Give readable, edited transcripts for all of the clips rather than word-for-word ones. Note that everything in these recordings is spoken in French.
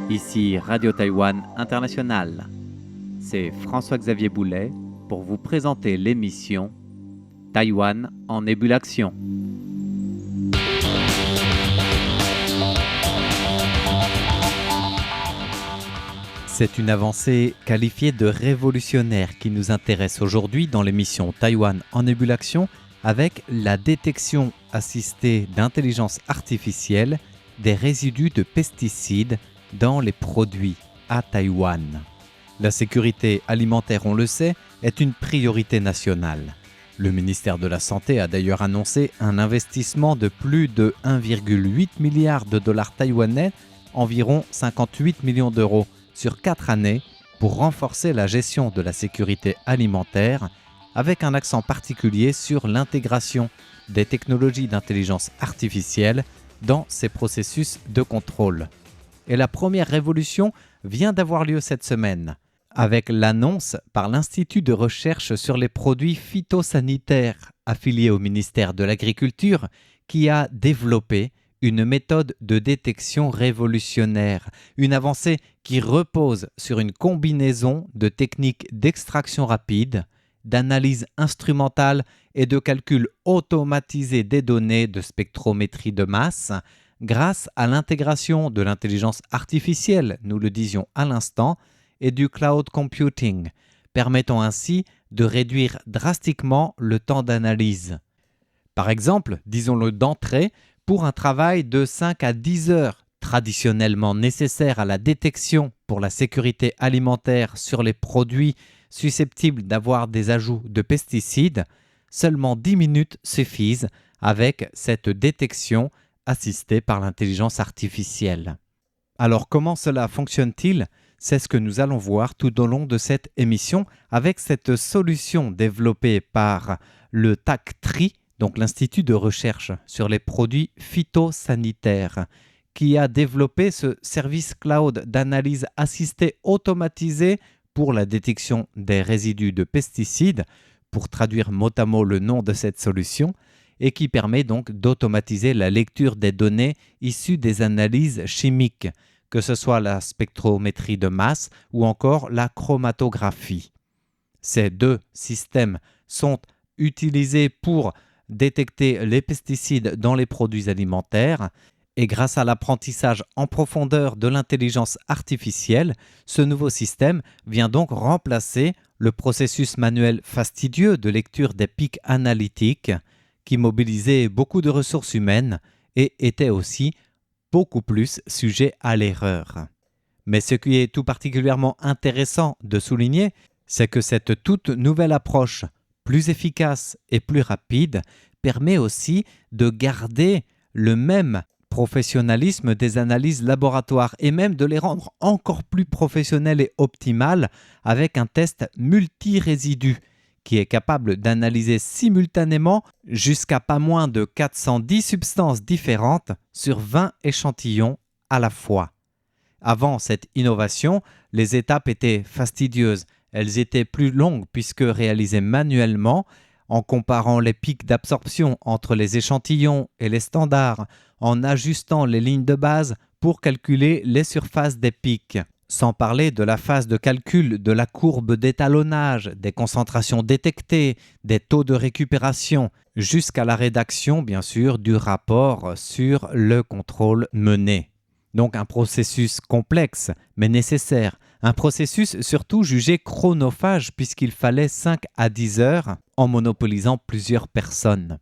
Ici Radio Taïwan International. C'est François-Xavier Boulet pour vous présenter l'émission Taïwan en ébullition. C'est une avancée qualifiée de révolutionnaire qui nous intéresse aujourd'hui dans l'émission Taïwan en ébullition avec la détection assistée d'intelligence artificielle des résidus de pesticides dans les produits à Taïwan. La sécurité alimentaire, on le sait, est une priorité nationale. Le ministère de la Santé a d'ailleurs annoncé un investissement de plus de 1,8 milliard de dollars taïwanais, environ 58 millions d'euros, sur 4 années pour renforcer la gestion de la sécurité alimentaire avec un accent particulier sur l'intégration des technologies d'intelligence artificielle dans ces processus de contrôle. Et la première révolution vient d'avoir lieu cette semaine avec l'annonce par l'Institut de recherche sur les produits phytosanitaires affilié au ministère de l'Agriculture qui a développé une méthode de détection révolutionnaire, une avancée qui repose sur une combinaison de techniques d'extraction rapide, d'analyse instrumentale et de calcul automatisé des données de spectrométrie de masse grâce à l'intégration de l'intelligence artificielle, nous le disions à l'instant, et du cloud computing, permettant ainsi de réduire drastiquement le temps d'analyse. Par exemple, disons-le d'entrée, pour un travail de 5 à 10 heures, traditionnellement nécessaire à la détection pour la sécurité alimentaire sur les produits susceptibles d'avoir des ajouts de pesticides, seulement 10 minutes suffisent avec cette détection assistée par l'intelligence artificielle. Alors comment cela fonctionne-t-il ? C'est ce que nous allons voir tout au long de cette émission avec cette solution développée par le TACTRI, donc l'Institut de recherche sur les produits phytosanitaires, qui a développé ce service cloud d'analyse assistée automatisée pour la détection des résidus de pesticides, pour traduire mot à mot le nom de cette solution, et qui permet donc d'automatiser la lecture des données issues des analyses chimiques, que ce soit la spectrométrie de masse ou encore la chromatographie. Ces deux systèmes sont utilisés pour détecter les pesticides dans les produits alimentaires et grâce à l'apprentissage en profondeur de l'intelligence artificielle, ce nouveau système vient donc remplacer le processus manuel fastidieux de lecture des pics analytiques qui mobilisait beaucoup de ressources humaines et était aussi beaucoup plus sujet à l'erreur. Mais ce qui est tout particulièrement intéressant de souligner, c'est que cette toute nouvelle approche, plus efficace et plus rapide, permet aussi de garder le même professionnalisme des analyses laboratoires et même de les rendre encore plus professionnelles et optimales avec un test multi-résidus qui est capable d'analyser simultanément jusqu'à pas moins de 410 substances différentes sur 20 échantillons à la fois. Avant cette innovation, les étapes étaient fastidieuses. Elles étaient plus longues puisque réalisées manuellement, en comparant les pics d'absorption entre les échantillons et les standards, en ajustant les lignes de base pour calculer les surfaces des pics. Sans parler de la phase de calcul de la courbe d'étalonnage, des concentrations détectées, des taux de récupération, jusqu'à la rédaction, bien sûr, du rapport sur le contrôle mené. Donc un processus complexe, mais nécessaire. Un processus surtout jugé chronophage puisqu'il fallait 5 à 10 heures en monopolisant plusieurs personnes.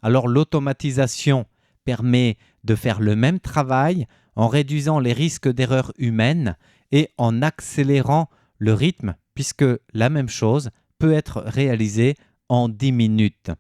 Alors l'automatisation permet de faire le même travail en réduisant les risques d'erreurs humaines et en accélérant le rythme, puisque la même chose peut être réalisée en 10 minutes.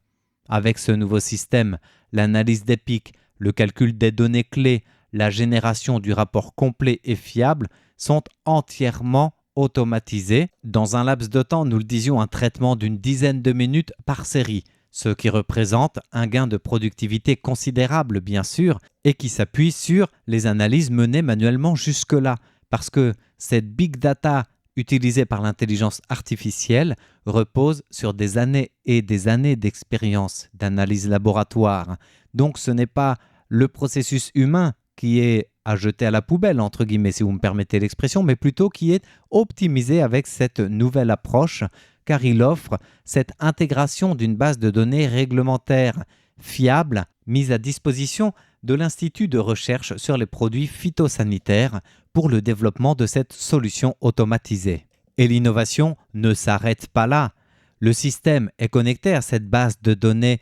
Avec ce nouveau système, l'analyse des pics, le calcul des données clés, la génération du rapport complet et fiable sont entièrement automatisés. Dans un laps de temps, nous le disions, un traitement d'une dizaine de minutes par série, ce qui représente un gain de productivité considérable, bien sûr, et qui s'appuie sur les analyses menées manuellement jusque-là. Parce que cette big data utilisé par l'intelligence artificielle repose sur des années et des années d'expérience, d'analyse laboratoire. Donc ce n'est pas le processus humain qui est à jeter à la poubelle, entre guillemets, si vous me permettez l'expression, mais plutôt qui est optimisé avec cette nouvelle approche, car il offre cette intégration d'une base de données réglementaire fiable, mise à disposition de l'Institut de recherche sur les produits phytosanitaires pour le développement de cette solution automatisée. Et l'innovation ne s'arrête pas là. Le système est connecté à cette base de données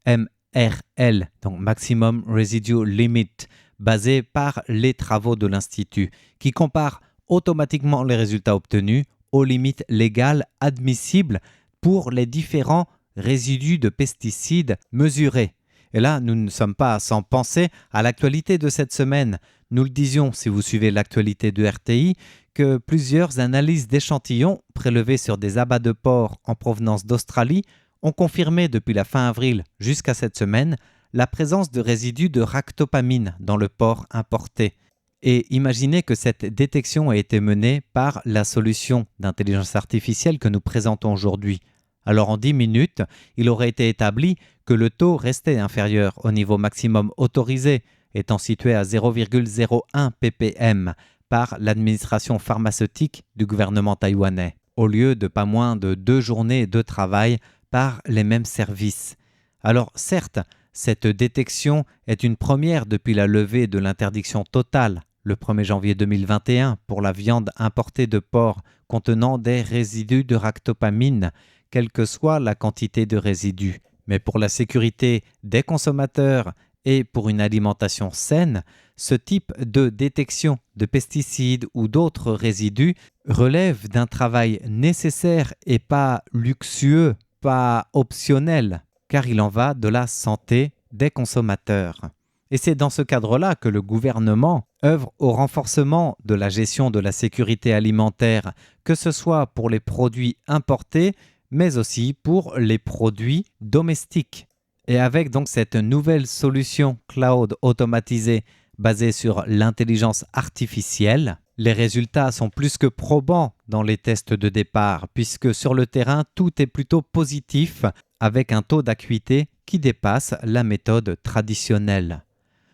MRL, donc Maximum Residue Limit, basée par les travaux de l'Institut, qui compare automatiquement les résultats obtenus aux limites légales admissibles pour les différents résidus de pesticides mesurés. Et là, nous ne sommes pas sans penser à l'actualité de cette semaine. Nous le disions, si vous suivez l'actualité de RTI, que plusieurs analyses d'échantillons prélevés sur des abats de porc en provenance d'Australie ont confirmé depuis la fin avril jusqu'à cette semaine la présence de résidus de ractopamine dans le porc importé. Et imaginez que cette détection a été menée par la solution d'intelligence artificielle que nous présentons aujourd'hui. Alors en 10 minutes, il aurait été établi que le taux restait inférieur au niveau maximum autorisé, étant situé à 0,01 ppm par l'administration pharmaceutique du gouvernement taïwanais, au lieu de pas moins de 2 journées de travail par les mêmes services. Alors certes, cette détection est une première depuis la levée de l'interdiction totale le 1er janvier 2021 pour la viande importée de porc contenant des résidus de ractopamine, quelle que soit la quantité de résidus. Mais pour la sécurité des consommateurs et pour une alimentation saine, ce type de détection de pesticides ou d'autres résidus relève d'un travail nécessaire et pas luxueux, pas optionnel, car il en va de la santé des consommateurs. Et c'est dans ce cadre-là que le gouvernement œuvre au renforcement de la gestion de la sécurité alimentaire, que ce soit pour les produits importés, mais aussi pour les produits domestiques. Et avec donc cette nouvelle solution cloud automatisée basée sur l'intelligence artificielle, les résultats sont plus que probants dans les tests de départ, puisque sur le terrain, tout est plutôt positif, avec un taux d'acuité qui dépasse la méthode traditionnelle.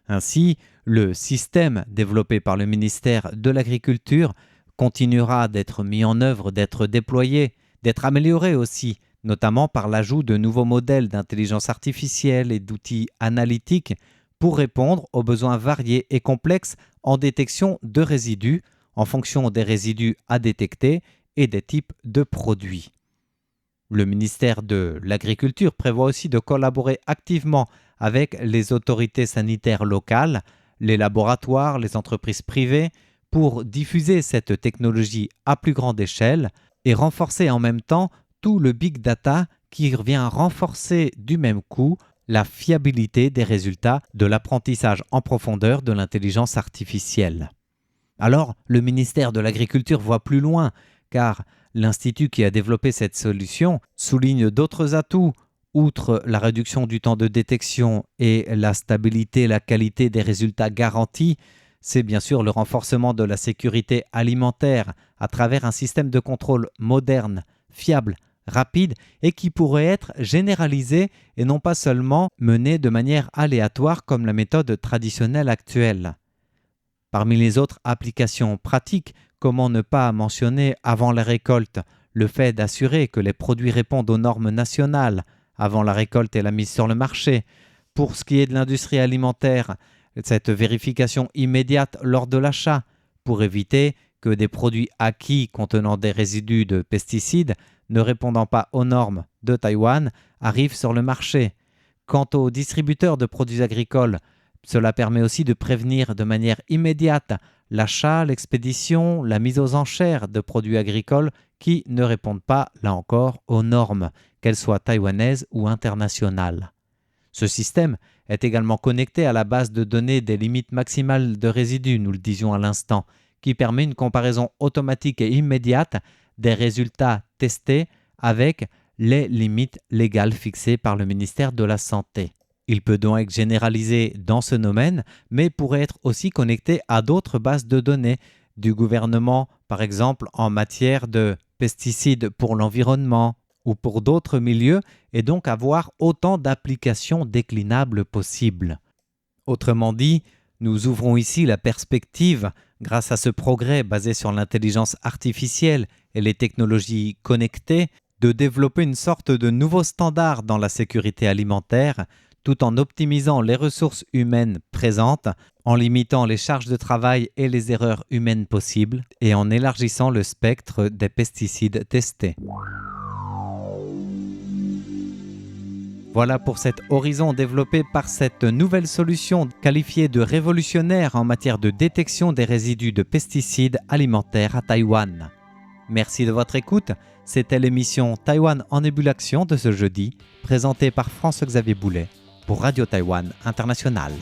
Ainsi, le système développé par le ministère de l'Agriculture continuera d'être mis en œuvre, d'être déployé, d'être amélioré aussi, notamment par l'ajout de nouveaux modèles d'intelligence artificielle et d'outils analytiques pour répondre aux besoins variés et complexes en détection de résidus, en fonction des résidus à détecter et des types de produits. Le ministère de l'Agriculture prévoit aussi de collaborer activement avec les autorités sanitaires locales, les laboratoires, les entreprises privées, pour diffuser cette technologie à plus grande échelle et renforcer en même temps tout le big data qui vient renforcer du même coup la fiabilité des résultats de l'apprentissage en profondeur de l'intelligence artificielle. Alors, le ministère de l'Agriculture voit plus loin, car l'institut qui a développé cette solution souligne d'autres atouts. Outre la réduction du temps de détection et la stabilité et la qualité des résultats garantis, c'est bien sûr le renforcement de la sécurité alimentaire à travers un système de contrôle moderne, fiable, rapide et qui pourrait être généralisé et non pas seulement mené de manière aléatoire comme la méthode traditionnelle actuelle. Parmi les autres applications pratiques, comment ne pas mentionner avant la récolte le fait d'assurer que les produits répondent aux normes nationales avant la récolte et la mise sur le marché. Pour ce qui est de l'industrie alimentaire, cette vérification immédiate lors de l'achat pour éviter que des produits acquis contenant des résidus de pesticides ne répondant pas aux normes de Taïwan arrivent sur le marché. Quant aux distributeurs de produits agricoles, cela permet aussi de prévenir de manière immédiate l'achat, l'expédition, la mise aux enchères de produits agricoles qui ne répondent pas, là encore, aux normes, qu'elles soient taïwanaises ou internationales. Ce système est également connecté à la base de données des limites maximales de résidus, nous le disions à l'instant, qui permet une comparaison automatique et immédiate des résultats testés avec les limites légales fixées par le ministère de la Santé. Il peut donc être généralisé dans ce domaine, mais pourrait être aussi connecté à d'autres bases de données, du gouvernement, par exemple en matière de pesticides pour l'environnement ou pour d'autres milieux, et donc avoir autant d'applications déclinables possibles. Autrement dit, nous ouvrons ici la perspective, grâce à ce progrès basé sur l'intelligence artificielle et les technologies connectées, de développer une sorte de nouveau standard dans la sécurité alimentaire, tout en optimisant les ressources humaines présentes, en limitant les charges de travail et les erreurs humaines possibles, et en élargissant le spectre des pesticides testés. Voilà pour cet horizon développé par cette nouvelle solution qualifiée de révolutionnaire en matière de détection des résidus de pesticides alimentaires à Taïwan. Merci de votre écoute. C'était l'émission Taïwan en ébullition de ce jeudi, présentée par François-Xavier Boulet pour Radio Taïwan International.